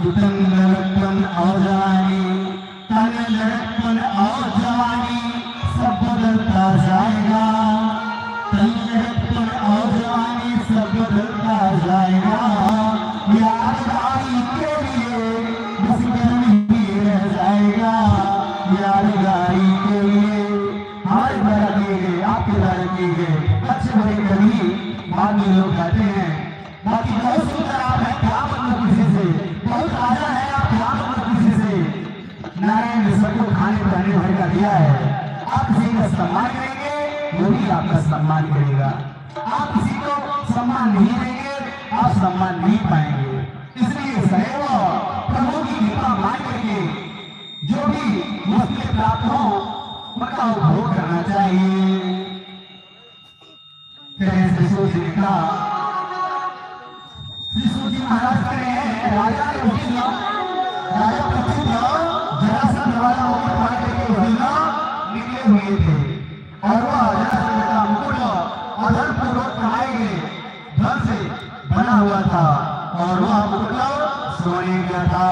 तन लड़कपन और जवानी, तन लड़कपन और जवानी सब बदलता जाएगा। तन लड़कपन और जवानी सब बदलता जाएगा। यादगारी के लिए बस जन्म ही रह जाएगा। यादगारी के लिए हमारे द्वारा किए गए, आपके द्वारा किए गए अच्छे बुरे कभी बाद में लोग कहते हैं। बाकी बहुत सुंदर आप है, क्या मतलब किसी से, बहुत राजा है आप, क्या मतलब किसी से। नारायण ने सबको खाने पहने भर का दिया है। आप किसी का सम्मान करेंगे वो भी आपका सम्मान करेगा। आप किसी को सम्मान नहीं देंगे आप सम्मान नहीं पाएंगे। इसलिए सदैव प्रभु की कृपा मान करके जो भी मुझसे प्राप्त हो उनका उपभोग करना चाहिए। शिशु जी का शिशु जी महाराज कह रहे हैं राजा ने वही राजा पति जरासंध वाला मुकुट पहन करके वही निकले हुए थे और वह जरासंध का मुकुट अधर पूर्वक कमाए गए धन से बना हुआ था और वह मुकुट सोने का था।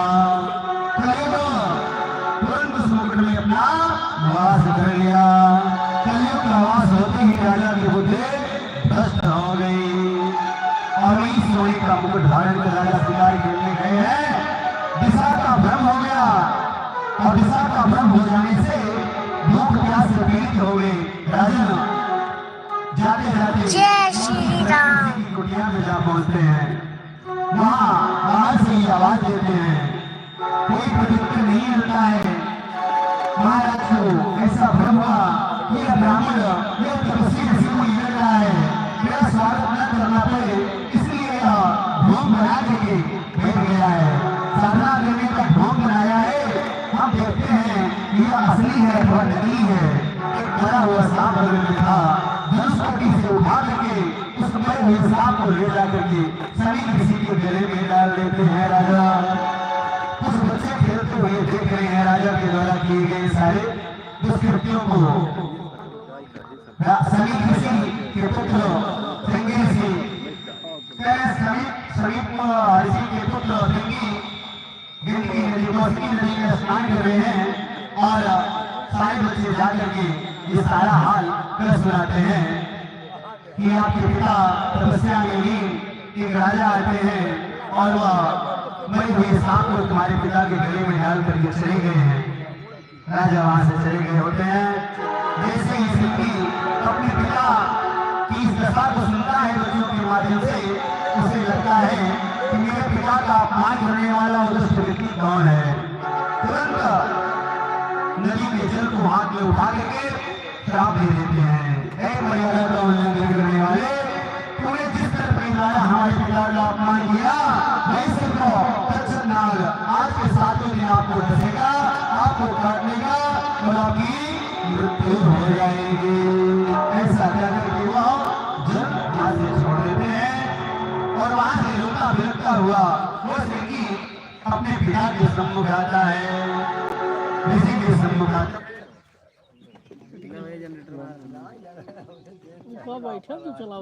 तुरंत उस मुकुट में अपना निवास कर लिया। कलयुग का वास होते ही राजा की बुद्धि भ्रष्ट हो गई और वही सोने का मुकुट धारण कर राजा शिकार खेलने गए हैं। दिशा का भ्रम हो गया और दिशा का भ्रम हो जाने से भूख प्यास से पीड़ित हो गए। राजा जाते जाते जय श्री राम कुटिया में जा पहुंचते हैं। वहां बाहर से ही आवाज देते हैं, कोई प्रत्युत्तर नहीं मिलता है। महाराज को ऐसा भ्रम हुआ कि यह ब्राह्मण यह तपस्वी ऋषि को मिल रहा है, मेरा स्वागत न करना पड़े इसलिए यह ढोंग बना करके बैठ गया है। साधना करने का ढोंग बनाया है। हम देखते हैं यह असली है वह नकली है। एक मरा हुआ सांप बगल में था, धनुष से उठा करके उस मरे हुए सांप को ले जा करके सभी किसी के गले में डाल देते हैं। राजा कुछ बच्चे खेलते हुए देख रहे हैं राजा के द्वारा किए गए सारे दुष्कृत्यों को। सभी किसी के पुत्र सिंगी ऋषि समीप ऋषि के पुत्र सिंगी गिनती नदी में स्नान कर रहे हैं और सारे बच्चे जाकर के ये सारा हाल कर सुनाते हैं कि आपके पिता तपस्या में ही एक राजा आते हैं और वह मरे हुए सांप को तुम्हारे पिता के गले में डाल करके चले गए हैं। राजा वहां से चले गए होते हैं। जैसे ही सिंगी अपने पिता की इस दशा को सुनता है बच्चों के माध्यम से, उसे लगता है कि मेरे पिता का अपमान करने वाला दुष्ट व्यक्ति कौन है। तुरंत नदी के जल को हाथ में उठा करके श्राप दे देते हैं। मर्यादा का उल्लंघन करने वाले, तूने जिस तरह परिवार हमारे पिता का अपमान किया वैसे तो तक्षक नाग आज के सातों दिन आपको डसेगा, आपको काट लेगा और आपकी मृत्यु हो जाएगी। ऐसा कहकर के वो जल हाथ से छोड़ देते हैं और वहां से रोता बिलखता हुआ वो सिंगी अपने पिता के सम्मुख आता है। ऋषि के सम्मुख आता बैठा तो चला